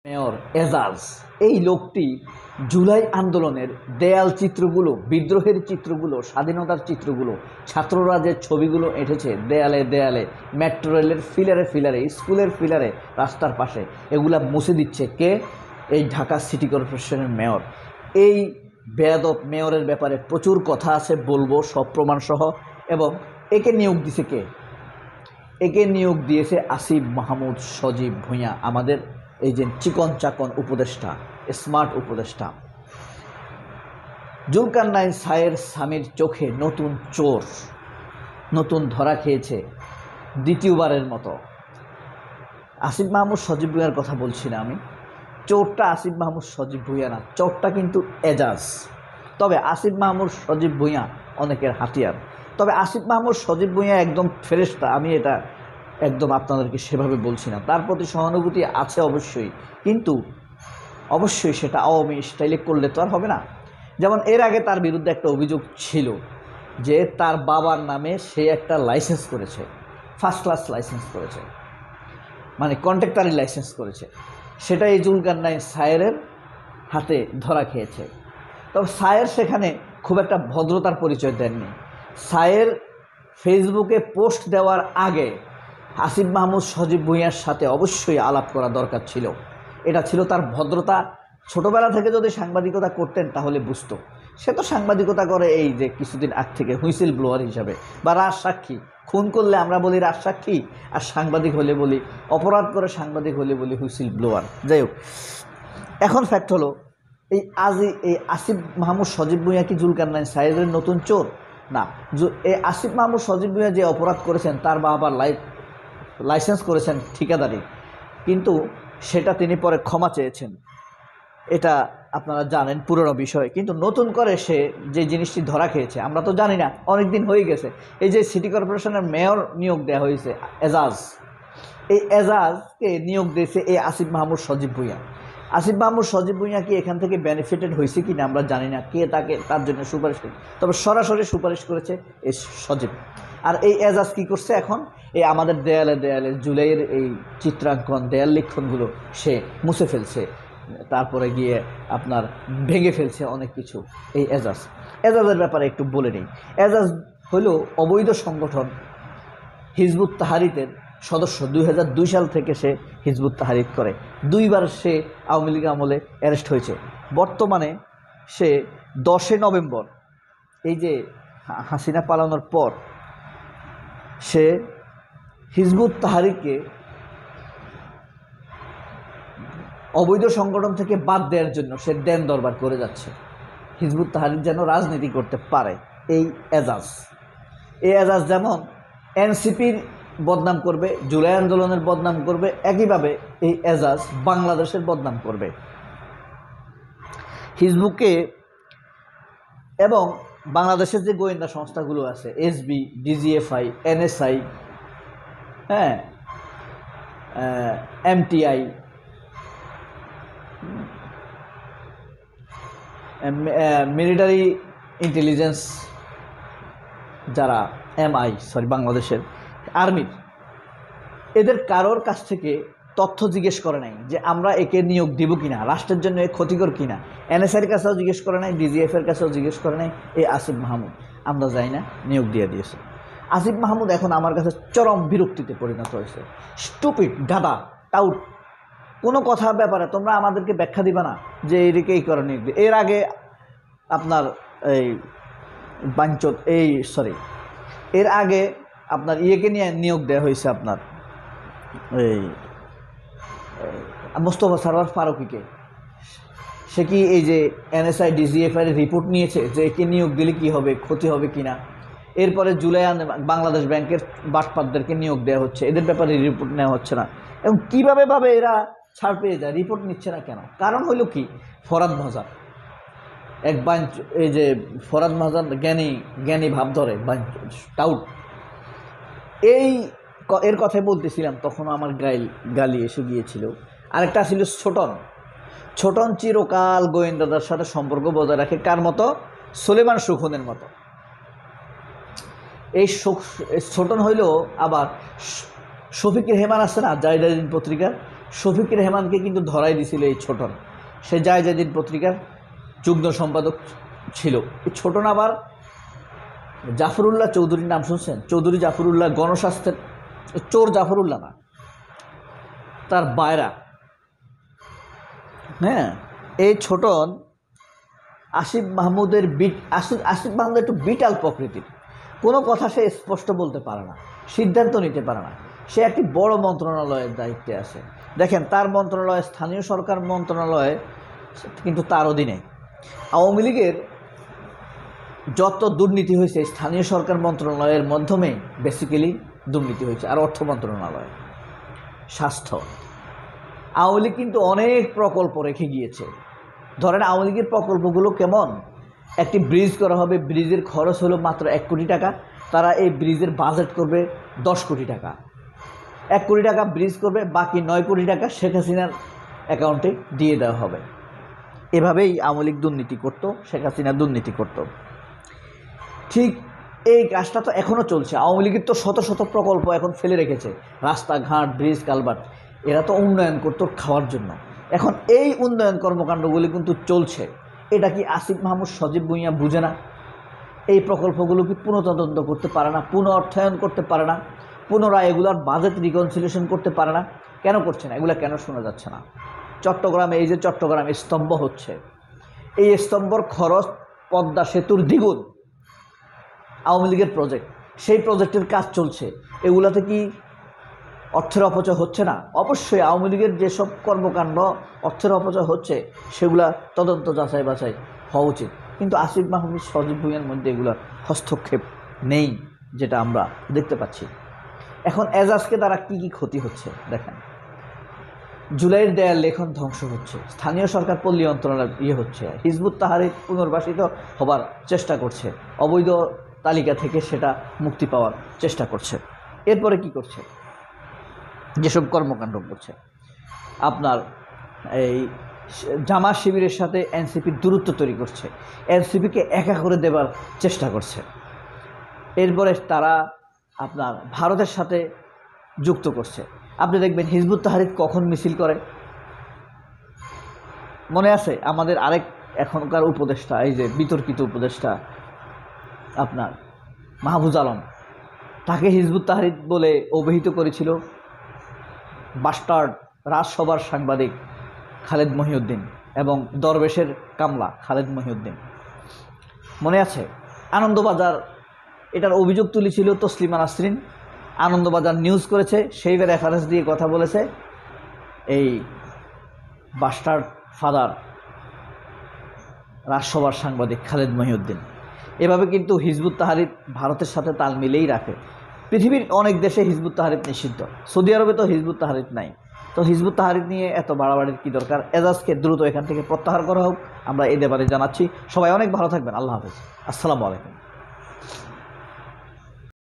Mayor Ejaz এই লোকটি জুলাই আন্দোলনের দেয়াল চিত্রগুলো, বিদ্রোহের চিত্রগুলো, স্বাধীনতার চিত্রগুলো, ছাত্ররা যে ছবিগুলো এঁটেছে দেয়ালে দেয়ালে, মেট্রো রেলের ফিলারে ফিলারে, স্কুলের ফিলারে, রাস্তার পাশে, এগুলা মুছে দিচ্ছে কে? এই ঢাকা সিটি কর্পোরেশনের মেয়র। এই বেয়াদব মেয়রের ব্যাপারে প্রচুর কথা আছে, বলবো সব প্রমাণসহ। এবং একে নিয়োগ দিছে কে? একে নিয়োগ দিয়েছে আসিফ মাহমুদ সজীব ভূঁইয়া, আমাদের এই যে চিকন চাকন উপদেষ্টা, স্মার্ট উপদেষ্টা। জুলকারনাইন সায়ের স্বামীর চোখে নতুন চোর, নতুন ধরা খেয়েছে দ্বিতীয়বারের মতো। আসিফ মাহমুদ সজীব ভূঁইয়ার কথা বলছি না আমি, চোরটা আসিফ মাহমুদ সজীব ভূঁইয়া না, চোরটা কিন্তু এজাজ। তবে আসিফ মাহমুদ সজীব ভূঁইয়া অনেকের হাতিয়ার। তবে আসিফ মাহমুদ সজীব ভূঁইয়া একদম ফেরেশতা, আমি এটা একদম আপনাদেরকে সেভাবে বলছি না। তার প্রতি সহানুভূতি আছে অবশ্যই, কিন্তু অবশ্যই সেটা আওয়ামী স্টাইলে করলে তো আর হবে না। যেমন এর আগে তার বিরুদ্ধে একটা অভিযোগ ছিল যে তার বাবার নামে সে একটা লাইসেন্স করেছে, ফার্স্ট ক্লাস লাইসেন্স করেছে, মানে কন্ট্রাক্টারি লাইসেন্স করেছে। সেটা এই জুলকারনাইন সায়েরের হাতে ধরা খেয়েছে। তবে সায়ের সেখানে খুব একটা ভদ্রতার পরিচয় দেননি। সায়ের ফেসবুকে পোস্ট দেওয়ার আগে আসিফ মাহমুদ সজীব ভূঁইয়ার সাথে অবশ্যই আলাপ করা দরকার ছিল। এটা ছিল তার ভদ্রতা। ছোটোবেলা থেকে যদি সাংবাদিকতা করতেন তাহলে বুঝতো। সে তো সাংবাদিকতা করে এই যে কিছুদিন আগ থেকে হুইসেল ব্লোয়ার হিসাবে, বা রাজসাক্ষী। খুন করলে আমরা বলি রাজসাক্ষী, আর সাংবাদিক হলে বলি, অপরাধ করে সাংবাদিক হলে বলি হুইসেল ব্লোয়ার। যাই হোক, এখন ফ্যাক্ট হলো এই আসিফ মাহমুদ সজীব ভূঁইয়া কি জুলকারনাইন সায়েরের নতুন চোর? না। এই আসিফ মাহমুদ সজীব ভূঁইয়া যে অপরাধ করেছেন, তার বাবার লাইসেন্স করেছেন ঠিকাদারি, কিন্তু সেটা তিনি পরে ক্ষমা চেয়েছেন, এটা আপনারা জানেন, পুরনো বিষয়। কিন্তু নতুন করে সে যে জিনিসটি ধরা খেয়েছে আমরা তো জানি না, অনেক দিন হয়ে গেছে। এই যে সিটি কর্পোরেশনের মেয়র নিয়োগ দেওয়া হয়েছে এজাজ, এই এজাজকে নিয়োগ দিয়েছে এই আসিফ মাহমুদ সজীব ভূঁইয়া। আসিফ মাহমুদ সজীব ভূঁইয়া কি এখান থেকে বেনিফিটেড হয়েছে কি না আমরা জানি না, কে তাকে তার জন্য সুপারিশ করে। তবে সরাসরি সুপারিশ করেছে এই সজীব। আর এই এজাজ কী করছে এখন? এই আমাদের দেয়ালে দেয়ালে জুলাইয়ের এই চিত্রাঙ্কন, দেয়াল লিখনগুলো সে মুছে ফেলছে, তারপরে গিয়ে আপনার ভেঙে ফেলছে অনেক কিছু। এই এজাজের ব্যাপারে একটু বলে নিই। এজাজ হলো অবৈধ সংগঠন হিজবুত তাহরিরের সদস্য। 2002 সাল থেকে সে হিজবুত তাহরির করে। 2বার সে আওয়ামী লীগ আমলে অ্যারেস্ট হয়েছে। বর্তমানে সে 10 নভেম্বর, এই যে হাসিনা পালানোর পর, সে হিজবুত তাহরিরকে অবৈধ সংগঠন থেকে বাদ দেওয়ার জন্য সে দেন দরবার করে যাচ্ছে, হিজবুত তাহরির যেন রাজনীতি করতে পারে। এই এজাজ যেমন এনসিপির বদনাম করবে, জুলাই আন্দোলনের বদনাম করবে, একইভাবে এই এজাজ বাংলাদেশের বদনাম করবে। হিজবুকে এবং বাংলাদেশের যে গোয়েন্দা সংস্থাগুলো আছে, এসবি, ডিজিএফআই, এনএসআই, হ্যাঁ, এমটিআই, মিলিটারি ইন্টেলিজেন্স, যারা বাংলাদেশের আর্মির, এদের কারোর কাছ থেকে তথ্য জিজ্ঞেস করে নাই যে আমরা একে নিয়োগ দিব কিনা, রাষ্ট্রের জন্য এ ক্ষতিকর কিনা। এনএসআইয়ের কাছেও জিজ্ঞেস করে নাই, ডিজিএফের কাছেও জিজ্ঞেস করে নাই। এই আসিফ মাহমুদ আমরা যাই না, নিয়োগ দিয়ে দিয়েছে। আসিফ মাহমুদ এখন আমার কাছে চরম বিরক্তিতে পরিণত হয়েছে। স্টুপিড, গাদা, টাউট। কোনো কথার ব্যাপারে তোমরা আমাদেরকে ব্যাখ্যা দিবা না যে এদিকে এই করে নিয়োগ দিয়ে। এর আগে আপনার এর আগে আপনার ইয়েকে নিয়ে নিয়োগ দেওয়া হয়েছে, আপনার এই মোস্তফা সরওয়ার ফারুকীকে। সে কি এই যে এনএসআই, ডিজিএফআই রিপোর্ট নিয়েছে যে একে নিয়োগ দিলে কী হবে, ক্ষতি হবে কিনা? এরপরে জুলাই বাংলাদেশ ব্যাংকের বাটপারদেরকে নিয়োগ দেওয়া হচ্ছে, এদের ব্যাপারে রিপোর্ট নেওয়া হচ্ছে না। এবং কীভাবে এরা ছাড় পেয়ে যায়, রিপোর্ট নিচ্ছে না কেন? কারণ হইল কি, ফরাদ মহাজার এক বাঞ্চ, এই যে ফরাদ মহাজার জ্ঞানী ভাব ধরে টাউট। এর কথাই বলতেছিলাম, তখনও আমার গালি এসে গিয়েছিল। আরেকটা ছিল ছোটন চিরকাল গোয়েন্দাদের সাথে সম্পর্ক বজায় রাখে, কার মতো? সুলেমান সুখনের মতো। এই ছোটন হইল আবার শফিক রেহমান আছে না, জাহিদাদিন পত্রিকার, শফিক রেহমানকে কিন্তু ধরাই দিছিল এই ছোটন। সে জায়জাদিন পত্রিকার যুগ্ম সম্পাদক ছিল। এই ছোটন আবার জাফরুল্লাহ চৌধুরীর নাম শুনছেন? চৌধুরী জাফরুল্লাহ, গণস্বাস্থ্যের চোর জাফরুল্লাহ না, তার বায়রা। হ্যাঁ, এই ছোটন আসিফ মাহমুদের আসিফ মাহমুদ একটু বিটাল প্রকৃতির, কোনো কথা সে স্পষ্ট বলতে পারে না, সিদ্ধান্ত নিতে পারে না। সে একটি বড় মন্ত্রণালয়ের দায়িত্বে আছে। দেখেন, তার মন্ত্রণালয় স্থানীয় সরকার মন্ত্রণালয়, কিন্তু তার অধীনে আওয়ামী লীগের যত দুর্নীতি হয়েছে স্থানীয় সরকার মন্ত্রণালয়ের মাধ্যমে বেসিক্যালি দুর্নীতি হয়েছে। আর অর্থ মন্ত্রণালয়, স্বাস্থ্য। আওয়ামী লীগ কিন্তু অনেক প্রকল্প রেখে গিয়েছে। ধরেন আওয়ামী লীগের প্রকল্পগুলো কেমন, একটি ব্রিজ করা হবে, ব্রিজের খরচ হলো মাত্র 1 কোটি টাকা, তারা এই ব্রিজের বাজেট করবে 10 কোটি টাকা। 1 কোটি টাকা ব্রিজ করবে, বাকি 9 কোটি টাকা শেখ হাসিনার অ্যাকাউন্টে দিয়ে দেওয়া হবে। এভাবেই আওয়ামী লীগ দুর্নীতি করত, শেখ হাসিনা দুর্নীতি করত। ঠিক এই কাজটা তো এখনও চলছে। আওয়ামী লীগের তো শত শত প্রকল্প এখন ফেলে রেখেছে, রাস্তাঘাট, ব্রিজ, কালভার্ট। এরা তো উন্নয়ন করতো খাওয়ার জন্য। এখন এই উন্নয়ন কর্মকাণ্ডগুলি কিন্তু চলছে। এটা কি আসিফ মাহমুদ সজীব ভুঁইয়া বুঝে না? এই প্রকল্পগুলো কি পুনঃতদন্ত করতে পারে না, পুনঃ অর্থায়ন করতে পারে না, পুনরায় এগুলোর বাজেট রিকনসিলিয়েশন করতে পারে না? কেন করছে না? এগুলো কেন শোনা যাচ্ছে না? চট্টগ্রামে এই যে চট্টগ্রাম স্তম্ভ হচ্ছে, এই স্তম্ভর খরচ পদ্মা সেতুর দ্বিগুণ। আওয়ামী লীগের প্রজেক্ট, সেই প্রজেক্টের কাজ চলছে। এগুলাতে কি অর্থের অপচয় হচ্ছে না? অবশ্যই আওয়ামী লীগের যেসব কর্মকাণ্ড অর্থের অপচয় হচ্ছে সেগুলা তদন্ত যাচাই বাছাই হওয়া উচিত। কিন্তু আসিফ মাহমুদ সজীব ভুঁইয়ার মধ্যে এগুলোর হস্তক্ষেপ নেই, যেটা আমরা দেখতে পাচ্ছি। এখন এজাজকে দ্বারা কি কি ক্ষতি হচ্ছে দেখেন। জুলাইয়ের দেয়াল লেখন ধ্বংস হচ্ছে, স্থানীয় সরকার পল্লী অঞ্চলের হচ্ছে, হিজবুত তাহরির পুনর্বাসিত হবার চেষ্টা করছে, অবৈধ তালিকা থেকে সেটা মুক্তি পাওয়ার চেষ্টা করছে। এরপরে কি করছে? যেসব কর্মকাণ্ড করছে, আপনার এই জামাত শিবিরের সাথে এনসিপির দূরত্ব তৈরি করছে, এনসিপিকে একা করে দেবার চেষ্টা করছে। এরপরে তারা আপনার ভারতের সাথে যুক্ত করছে। আপনি দেখবেন হিজবুত তাহরির কখন মিছিল করে, মনে আছে? আমাদের আরেক এখনকার উপদেষ্টা, এই যে বিতর্কিত উপদেষ্টা আপনার মাহফুজ আলম, তাকে হিজবুত তাহরির বলে অভিহিত করেছিল বাস্টার্ড রাজসভার সাংবাদিক খালেদ মহিউদ্দিন এবং দরবেশের কামলা খালেদ মহিউদ্দিন, মনে আছে? আনন্দবাজার এটার অভিযোগ তুলেছিল তসলিমা নাসরিন, আনন্দবাজার নিউজ করেছে, সেই রেফারেন্স দিয়ে কথা বলেছে এই বাস্টার্ড ফাদার রাজসভার সাংবাদিক খালেদ মহিউদ্দিন। এভাবে কিন্তু হিজবুত তাহরির ভারতের সাথে তাল মিলেই রাখে। পৃথিবীর অনেক দেশে হিজবুত তাহরির নিষিদ্ধ, সৌদি আরবে তো হিজবুত তাহরির নাই। তো হিজবুত তাহরির নিয়ে এত বাড়াবাড়ির কী দরকার? এজাজকে দ্রুত এখান থেকে প্রত্যাহার করা হোক, আমরা এই ব্যাপারে জানাচ্ছি। সবাই অনেক ভালো থাকবেন। আল্লাহ হাফেজ, আসসালামু আলাইকুম।